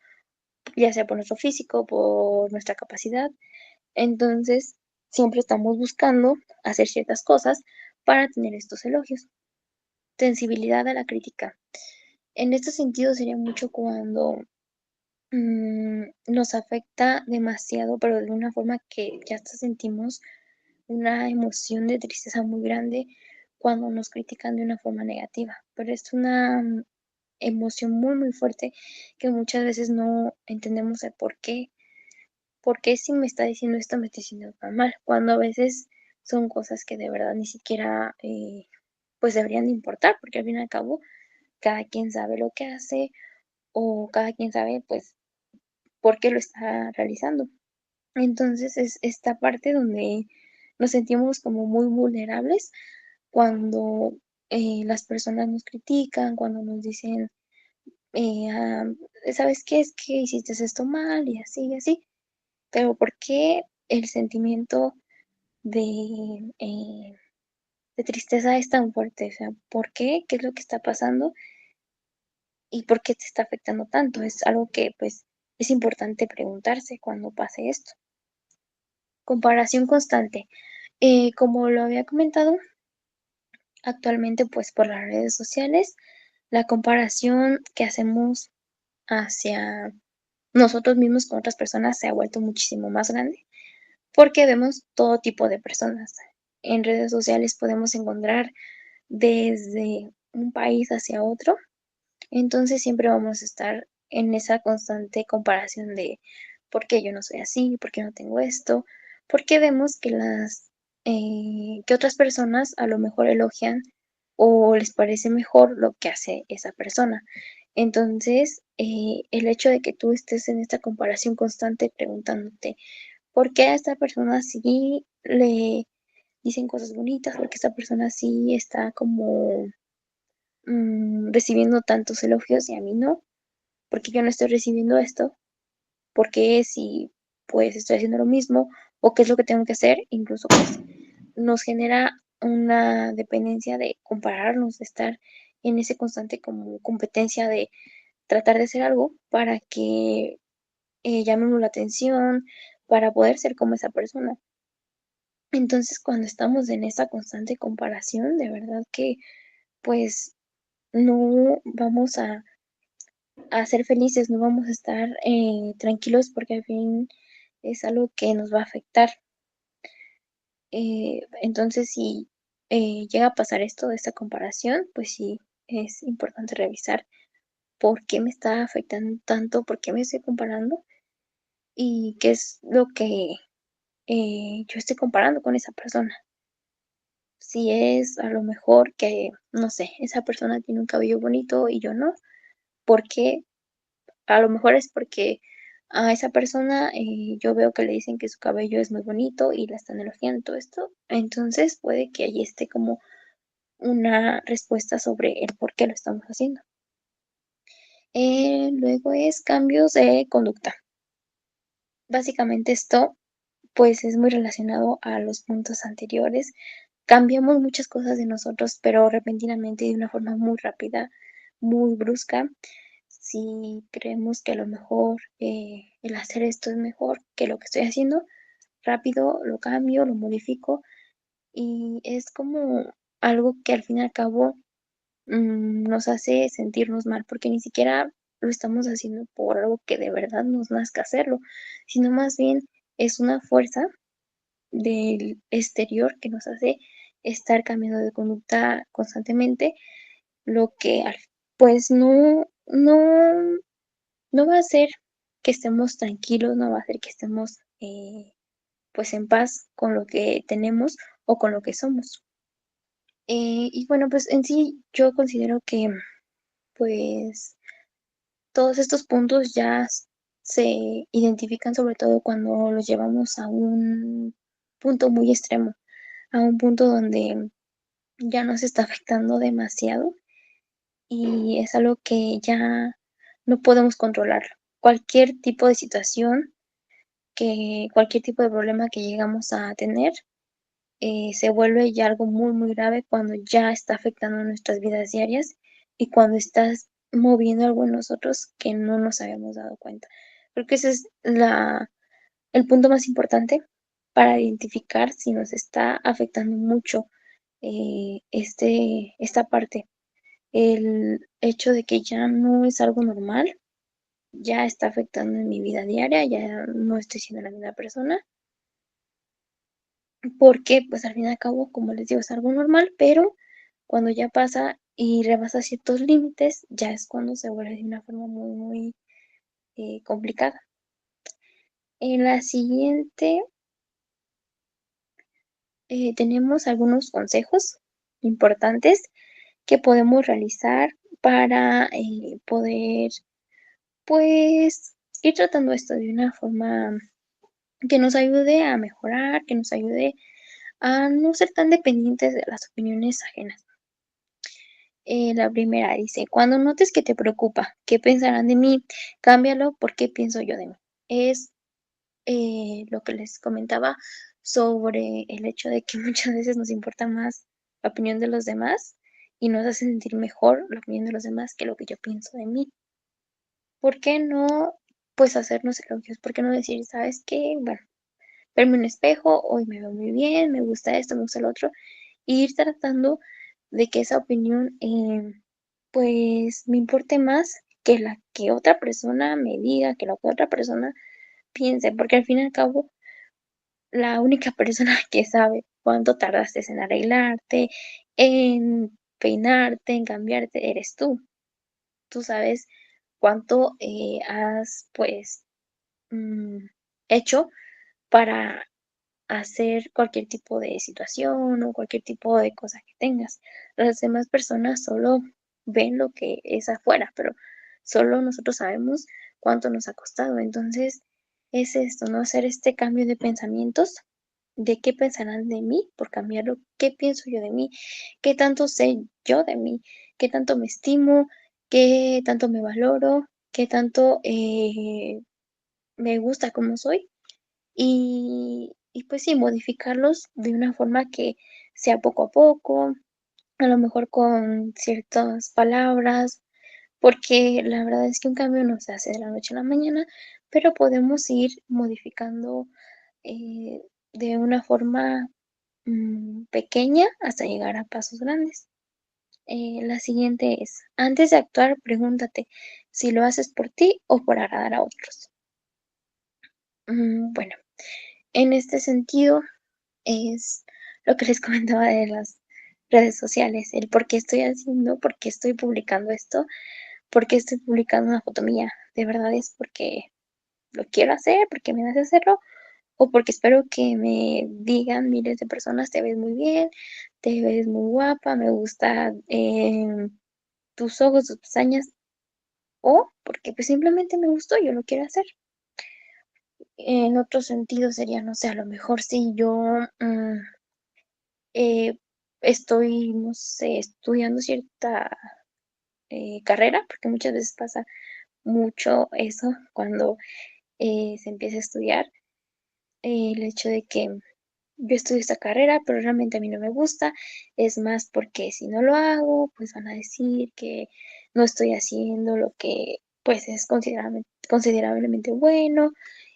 Speaker 2: ya sea por nuestro físico, por nuestra capacidad. Entonces, siempre estamos buscando hacer ciertas cosas para tener estos elogios. Sensibilidad a la crítica. En este sentido sería mucho cuando nos afecta demasiado, pero de una forma que ya hasta sentimos una emoción de tristeza muy grande cuando nos critican de una forma negativa. Pero es una emoción muy, muy fuerte que muchas veces no entendemos el por qué si me está diciendo esto me está diciendo tan mal, cuando a veces son cosas que de verdad ni siquiera pues deberían de importar, porque al fin y al cabo cada quien sabe lo que hace o cada quien sabe pues por qué lo está realizando. Entonces es esta parte donde nos sentimos como muy vulnerables cuando las personas nos critican, cuando nos dicen ah, ¿sabes qué? Es que hiciste esto mal y así. Pero ¿por qué el sentimiento de, de tristeza es tan fuerte? O sea, ¿por qué? ¿Qué es lo que está pasando? ¿Y por qué te está afectando tanto? Es algo que pues es importante preguntarse cuando pase esto. Comparación constante. Como lo había comentado, actualmente pues por las redes sociales, la comparación que hacemos hacia nosotros mismos con otras personas se ha vuelto muchísimo más grande porque vemos todo tipo de personas. En redes sociales podemos encontrar desde un país hacia otro, entonces siempre vamos a estar en esa constante comparación de por qué yo no soy así, por qué no tengo esto, porque vemos que que otras personas a lo mejor elogian o les parece mejor lo que hace esa persona. Entonces, el hecho de que tú estés en esta comparación constante preguntándote por qué a esta persona sí le dicen cosas bonitas, porque esta persona sí está como recibiendo tantos elogios y a mí no, porque yo no estoy recibiendo esto, porque si pues estoy haciendo lo mismo o qué es lo que tengo que hacer, incluso pues nos genera una dependencia de compararnos, de estar en ese constante como competencia de tratar de hacer algo para que llamemos la atención, para poder ser como esa persona. Entonces, cuando estamos en esa constante comparación, de verdad que pues no vamos a ser felices, no vamos a estar tranquilos porque al fin es algo que nos va a afectar. Entonces, si llega a pasar esto de esta comparación, pues sí, es importante revisar por qué me está afectando tanto, por qué me estoy comparando y qué es lo que yo estoy comparando con esa persona. Si es a lo mejor que, no sé, esa persona tiene un cabello bonito y yo no, porque a lo mejor es porque a esa persona yo veo que le dicen que su cabello es muy bonito y la están elogiando y todo esto, entonces puede que allí esté como una respuesta sobre el por qué lo estamos haciendo. Luego es cambios de conducta. Básicamente esto pues es muy relacionado a los puntos anteriores. Cambiamos muchas cosas de nosotros, pero repentinamente de una forma muy rápida, muy brusca. Si creemos que a lo mejor el hacer esto es mejor que lo que estoy haciendo, rápido lo cambio, lo modifico y es como algo que al fin y al cabo nos hace sentirnos mal, porque ni siquiera lo estamos haciendo por algo que de verdad nos nazca hacerlo, sino más bien es una fuerza del exterior que nos hace estar cambiando de conducta constantemente, lo que pues no va a hacer que estemos tranquilos, no va a hacer que estemos pues en paz con lo que tenemos o con lo que somos. Y bueno, pues en sí yo considero que pues todos estos puntos ya se identifican sobre todo cuando los llevamos a un punto muy extremo, a un punto donde ya nos está afectando demasiado y es algo que ya no podemos controlar. Cualquier tipo de situación, cualquier tipo de problema que llegamos a tener, se vuelve ya algo muy, muy grave cuando ya está afectando nuestras vidas diarias y cuando estás moviendo algo en nosotros que no nos habíamos dado cuenta. Creo que ese es el punto más importante para identificar si nos está afectando mucho esta parte. El hecho de que ya no es algo normal, ya está afectando en mi vida diaria, ya no estoy siendo la misma persona porque pues al fin y al cabo, como les digo, es algo normal, pero cuando ya pasa y rebasa ciertos límites, ya es cuando se vuelve de una forma muy, muy complicada. En la siguiente tenemos algunos consejos importantes que podemos realizar para poder, pues, ir tratando esto de una forma que nos ayude a mejorar, que nos ayude a no ser tan dependientes de las opiniones ajenas. La primera dice, cuando notes que te preocupa, ¿qué pensarán de mí? Cámbialo, ¿por qué pienso yo de mí? Es lo que les comentaba sobre el hecho de que muchas veces nos importa más la opinión de los demás y nos hace sentir mejor la opinión de los demás que lo que yo pienso de mí. ¿Por qué no, pues, hacernos elogios? ¿Por qué no decir, sabes qué? Bueno, verme en un espejo, hoy me veo muy bien, me gusta esto, me gusta lo otro, y ir tratando de que esa opinión, pues, me importe más que la que otra persona me diga, que la que otra persona piense, porque al fin y al cabo, la única persona que sabe cuánto tardaste en arreglarte, en peinarte, en cambiarte, eres tú. Tú sabes cuánto has, pues, mm, hecho para hacer cualquier tipo de situación o cualquier tipo de cosa que tengas. Las demás personas solo ven lo que es afuera, pero solo nosotros sabemos cuánto nos ha costado. Entonces, es esto, ¿no? Hacer este cambio de pensamientos, de qué pensarán de mí por cambiarlo, qué pienso yo de mí, qué tanto sé yo de mí, qué tanto me estimo, qué tanto me valoro, qué tanto me gusta como soy y pues sí, modificarlos de una forma que sea poco a poco, a lo mejor con ciertas palabras, porque la verdad es que un cambio no se hace de la noche a la mañana, pero podemos ir modificando eh, de una forma pequeña hasta llegar a pasos grandes. La siguiente es, antes de actuar, pregúntate si lo haces por ti o por agradar a otros. Bueno, en este sentido, es lo que les comentaba de las redes sociales, el por qué estoy haciendo, por qué estoy publicando esto, por qué estoy publicando una foto mía. De verdad es porque lo quiero hacer, porque me nace hacerlo, o porque espero que me digan miles de personas, te ves muy bien, te ves muy guapa, me gusta tus ojos, tus pestañas, o porque pues simplemente me gustó, yo lo quiero hacer. En otro sentido sería, no sé, a lo mejor si yo eh, estoy, no sé, estudiando cierta carrera, porque muchas veces pasa mucho eso cuando se empieza a estudiar, el hecho de que yo estudio esta carrera, pero realmente a mí no me gusta, es más porque si no lo hago, pues van a decir que no estoy haciendo lo que pues es considerablemente bueno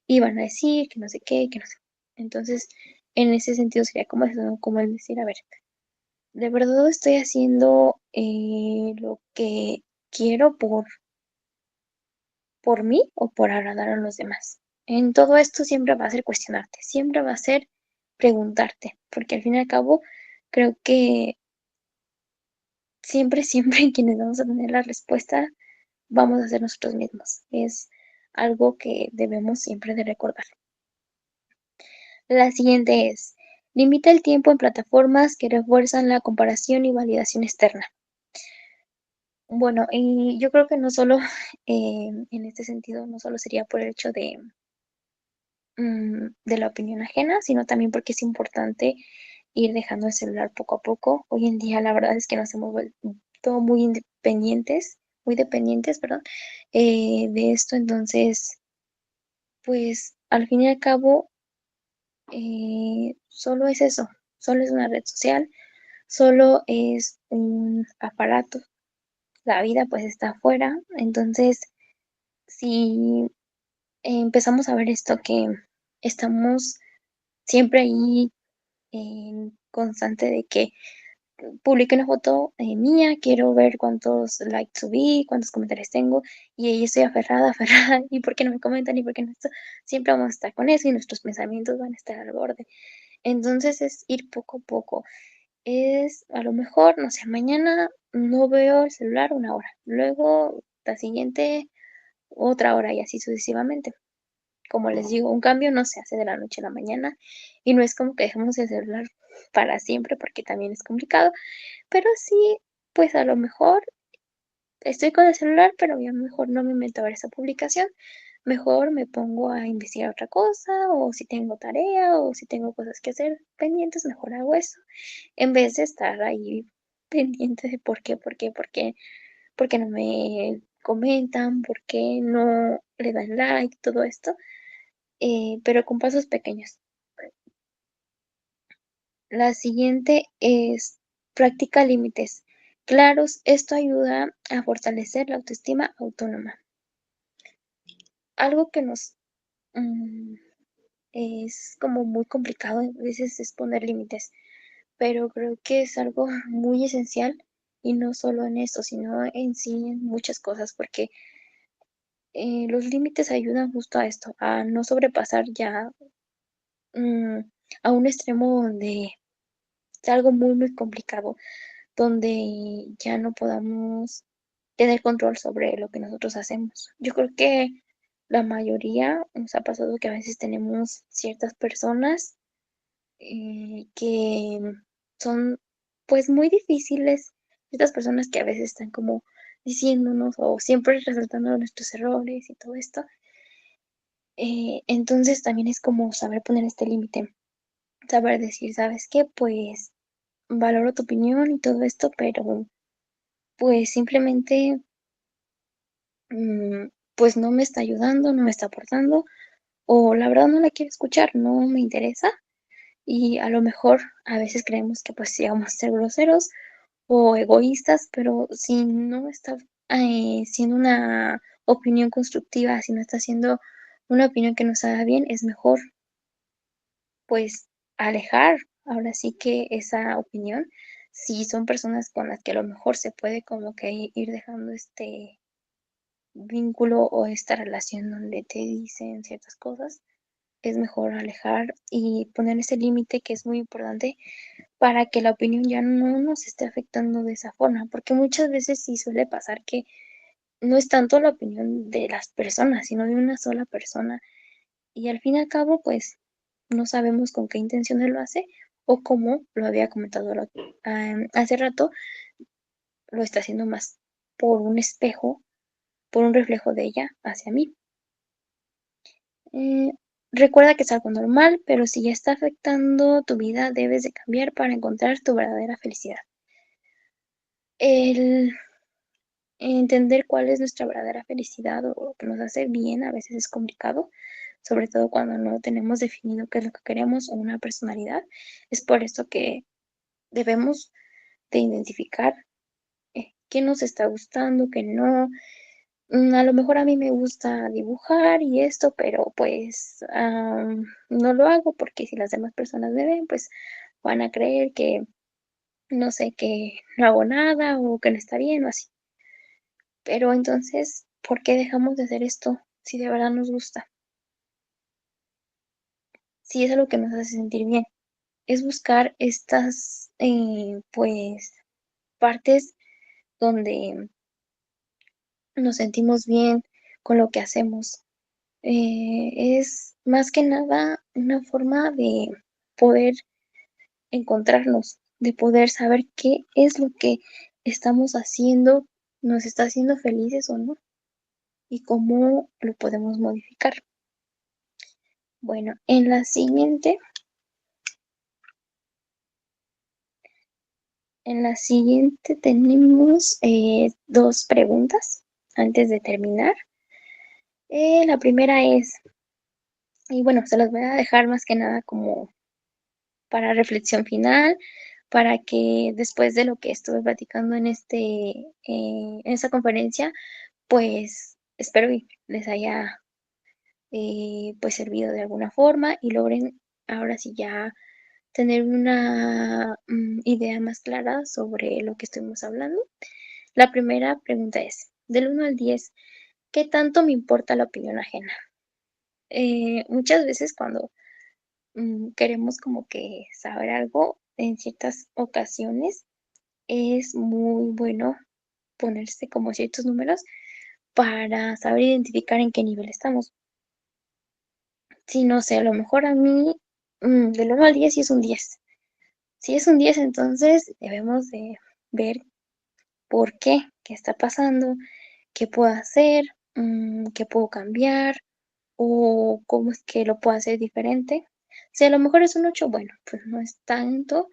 Speaker 2: y van a decir que no sé qué, que no sé. Entonces, en ese sentido sería como eso, ¿no? Como el decir, a ver, de verdad estoy haciendo lo que quiero por mí o por agradar a los demás. En todo esto siempre va a ser cuestionarte, siempre va a ser preguntarte, porque al fin y al cabo creo que siempre, siempre quienes vamos a tener la respuesta vamos a ser nosotros mismos. Es algo que debemos siempre de recordar. La siguiente es, limita el tiempo en plataformas que refuerzan la comparación y validación externa. Bueno, y yo creo que no solo en este sentido, no solo sería por el hecho de la opinión ajena, sino también porque es importante ir dejando el celular poco a poco. Hoy en día la verdad es que nos hemos vuelto muy dependientes, perdón, de esto. Entonces, pues al fin y al cabo, solo es eso, solo es una red social, solo es un aparato. La vida pues está afuera. Entonces, si empezamos a ver esto que estamos siempre ahí en constante de que publique una foto mía, quiero ver cuántos likes subí, cuántos comentarios tengo, y ahí estoy aferrada, aferrada, y por qué no me comentan, y por qué no esto, siempre vamos a estar con eso, y nuestros pensamientos van a estar al borde. Entonces es ir poco a poco. Es a lo mejor, no sé, mañana no veo el celular una hora, luego la siguiente otra hora y así sucesivamente. Como les digo, un cambio no se hace de la noche a la mañana y no es como que dejemos el celular para siempre porque también es complicado, pero sí, pues a lo mejor estoy con el celular, pero ya mejor no me meto a ver esa publicación, mejor me pongo a investigar otra cosa o si tengo tarea o si tengo cosas que hacer pendientes, mejor hago eso en vez de estar ahí pendiente de por qué no me comentan, por qué no le dan like, todo esto, pero con pasos pequeños. La siguiente es practica límites claros. Esto ayuda a fortalecer la autoestima autónoma. Algo que nos mm, es como muy complicado a veces es poner límites, pero creo que es algo muy esencial y no solo en esto, sino en sí en muchas cosas, porque los límites ayudan justo a esto, a no sobrepasar ya mm, a un extremo donde es algo muy, muy complicado, donde ya no podamos tener control sobre lo que nosotros hacemos. Yo creo que la mayoría nos ha pasado que a veces tenemos ciertas personas que son pues muy difíciles, estas personas que a veces están como diciéndonos o siempre resaltando nuestros errores y todo esto. Entonces también es como saber poner este límite, saber decir, ¿sabes qué? Pues valoro tu opinión y todo esto, pero pues simplemente pues no me está ayudando, no me está aportando, o la verdad no la quiero escuchar, no me interesa. Y a lo mejor a veces creemos que pues sí vamos a ser groseros o egoístas, pero si no está siendo una opinión constructiva, si no está siendo una opinión que nos haga bien, es mejor pues alejar ahora sí que esa opinión. Si son personas con las que a lo mejor se puede como que ir dejando este vínculo o esta relación donde te dicen ciertas cosas, es mejor alejar y poner ese límite que es muy importante para que la opinión ya no nos esté afectando de esa forma, porque muchas veces sí suele pasar que no es tanto la opinión de las personas, sino de una sola persona y al fin y al cabo, pues no sabemos con qué intenciones lo hace o como lo había comentado hace rato, lo está haciendo más por un espejo, por un reflejo de ella hacia mí. Eh, recuerda que es algo normal, pero si ya está afectando tu vida, debes de cambiar para encontrar tu verdadera felicidad. El entender cuál es nuestra verdadera felicidad o lo que nos hace bien a veces es complicado, sobre todo cuando no tenemos definido qué es lo que queremos o una personalidad. Es por eso que debemos de identificar qué nos está gustando, qué no. A lo mejor a mí me gusta dibujar y esto, pero pues no lo hago porque si las demás personas me ven, pues van a creer que, no sé, que no hago nada o que no está bien o así. Pero entonces, ¿por qué dejamos de hacer esto si de verdad nos gusta? Si es algo que nos hace sentir bien. Es buscar estas, pues, partes donde nos sentimos bien con lo que hacemos. Es más que nada una forma de poder encontrarnos, de poder saber qué es lo que estamos haciendo, nos está haciendo felices o no, y cómo lo podemos modificar. Bueno, en la siguiente tenemos dos preguntas antes de terminar. La primera es, y bueno, se las voy a dejar más que nada como para reflexión final, para que después de lo que estuve platicando en esta conferencia, pues espero y les haya pues servido de alguna forma y logren ahora sí ya tener una idea más clara sobre lo que estuvimos hablando. La primera pregunta es, del 1 al 10, ¿qué tanto me importa la opinión ajena? Muchas veces cuando queremos como que saber algo, en ciertas ocasiones es muy bueno ponerse como ciertos números para saber identificar en qué nivel estamos. Si no sé, a lo mejor a mí del 1 al 10 sí es un 10. Si es un 10, entonces debemos de ver por qué está pasando, qué puedo hacer, qué puedo cambiar o cómo es que lo puedo hacer diferente. Si a lo mejor es un 8, bueno, pues no es tanto,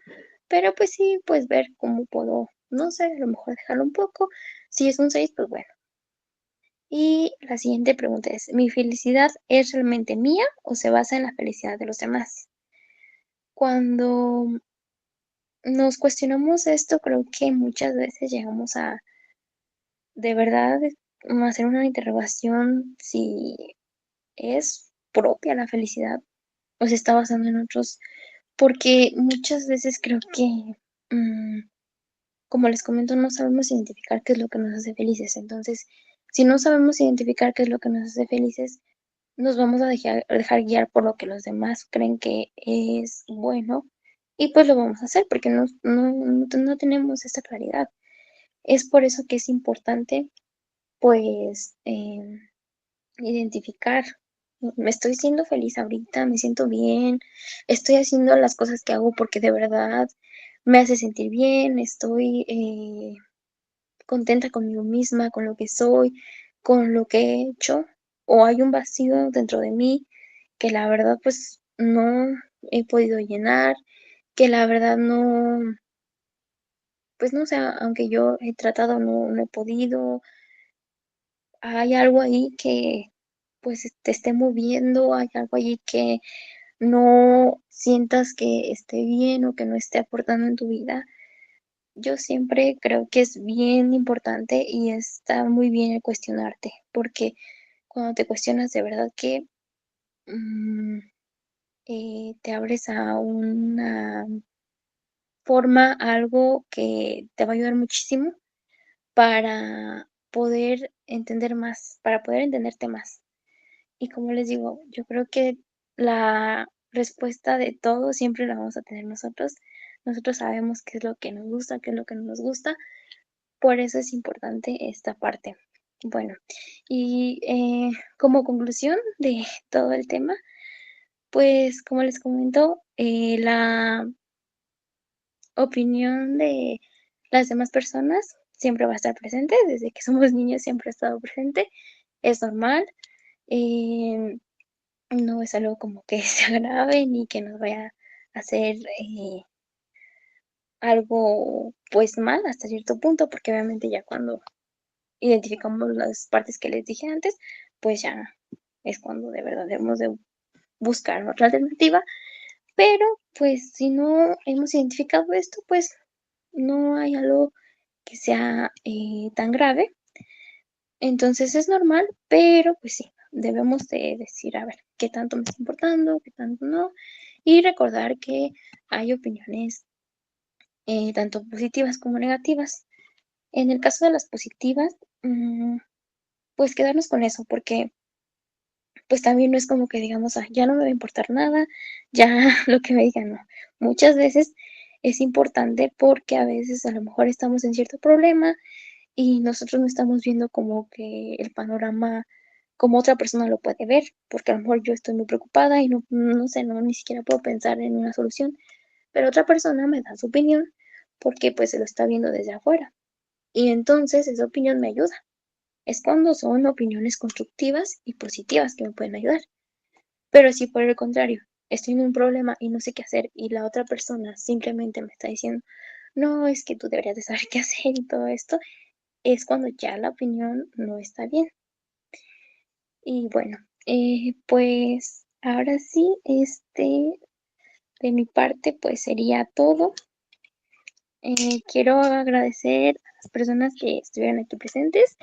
Speaker 2: pero pues sí, pues ver cómo puedo no sé, a lo mejor dejarlo un poco. Si es un 6 pues bueno. Y la siguiente pregunta es, ¿mi felicidad es realmente mía o se basa en la felicidad de los demás? Cuando nos cuestionamos esto, creo que muchas veces llegamos a, de verdad, hacer una interrogación si es propia la felicidad o se está basando en otros, porque muchas veces creo que, mm, como les comento, no sabemos identificar qué es lo que nos hace felices. Entonces, si no sabemos identificar qué es lo que nos hace felices, nos vamos a dejar guiar por lo que los demás creen que es bueno y pues lo vamos a hacer porque no tenemos esa claridad. Es por eso que es importante pues identificar, me estoy siendo feliz ahorita, me siento bien, estoy haciendo las cosas que hago porque de verdad me hace sentir bien, estoy contenta conmigo misma, con lo que soy, con lo que he hecho, o hay un vacío dentro de mí que la verdad pues no he podido llenar, que la verdad no, pues no sé, aunque yo he tratado, no he podido, hay algo ahí que pues te esté moviendo, hay algo allí que no sientas que esté bien o que no esté aportando en tu vida. Yo siempre creo que es bien importante y está muy bien el cuestionarte, porque cuando te cuestionas de verdad que mm, te abres a una forma, a algo que te va a ayudar muchísimo para poder entender más, para poder entenderte más. Y como les digo, yo creo que la respuesta de todo siempre la vamos a tener nosotros. Nosotros sabemos qué es lo que nos gusta, qué es lo que no nos gusta. Por eso es importante esta parte. Bueno, y como conclusión de todo el tema, pues como les comento, la opinión de las demás personas siempre va a estar presente, desde que somos niños siempre ha estado presente, es normal, eh, no es algo como que se agrave ni que nos vaya a hacer algo pues mal hasta cierto punto, porque obviamente ya cuando identificamos las partes que les dije antes, pues ya es cuando de verdad debemos de buscar otra alternativa, pero pues si no hemos identificado esto, pues no hay algo que sea tan grave, entonces es normal, pero pues sí, debemos de decir, a ver, qué tanto me está importando, qué tanto no, y recordar que hay opiniones tanto positivas como negativas. En el caso de las positivas, pues quedarnos con eso, porque pues también no es como que digamos, ah, ya no me va a importar nada, ya lo que me digan, no. Muchas veces es importante porque a veces a lo mejor estamos en cierto problema y nosotros no estamos viendo como que el panorama como otra persona lo puede ver, porque a lo mejor yo estoy muy preocupada y no sé, no, ni siquiera puedo pensar en una solución, pero otra persona me da su opinión porque pues se lo está viendo desde afuera. Y entonces esa opinión me ayuda. Es cuando son opiniones constructivas y positivas que me pueden ayudar. Pero si por el contrario, estoy en un problema y no sé qué hacer y la otra persona simplemente me está diciendo, no, es que tú deberías de saber qué hacer y todo esto, es cuando ya la opinión no está bien. Y bueno, pues ahora sí, de mi parte, pues sería todo. Quiero agradecer a las personas que estuvieron aquí presentes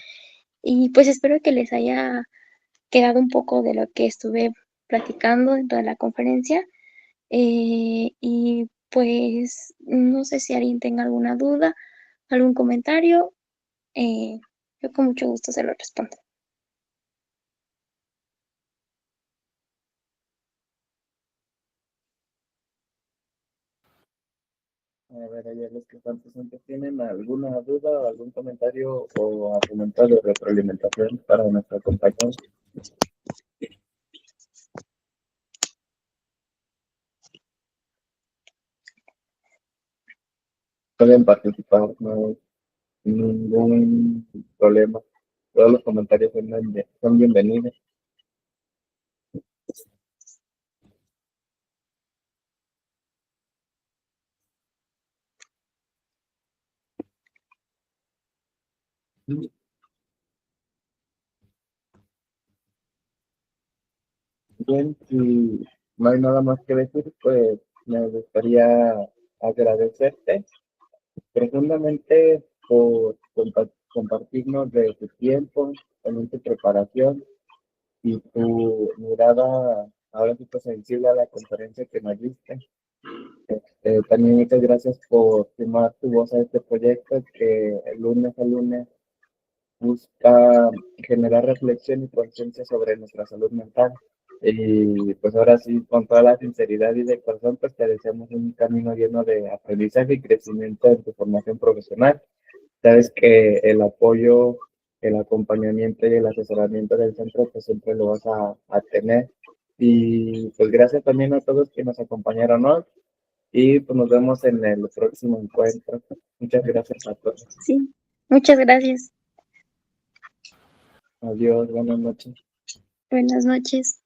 Speaker 2: y pues espero que les haya quedado un poco de lo que estuve platicando dentro de la conferencia. Y pues no sé si alguien tenga alguna duda, algún comentario, eh, yo con mucho gusto se lo respondo.
Speaker 1: A ver, allá los que están presentes, ¿tienen alguna duda o algún comentario o argumento de retroalimentación para nuestra compañera? Pueden participar, no hay ningún problema. Todos los comentarios son bienvenidos. Bien, si no hay nada más que decir, pues me gustaría agradecerte profundamente por compartirnos de tu tiempo, también tu preparación y tu mirada ahora sí que sensible a la conferencia que nos diste. También muchas gracias por sumar tu voz a este proyecto que el lunes a lunes busca generar reflexión y conciencia sobre nuestra salud mental. Y pues ahora sí, con toda la sinceridad y de corazón, pues te deseamos un camino lleno de aprendizaje y crecimiento en tu formación profesional. Sabes que el apoyo, el acompañamiento y el asesoramiento del centro, pues siempre lo vas a tener. Y pues gracias también a todos que nos acompañaron hoy y pues nos vemos en el próximo encuentro. Muchas gracias a todos.
Speaker 2: Sí, muchas gracias.
Speaker 1: Adiós, buenas noches.
Speaker 2: Buenas noches.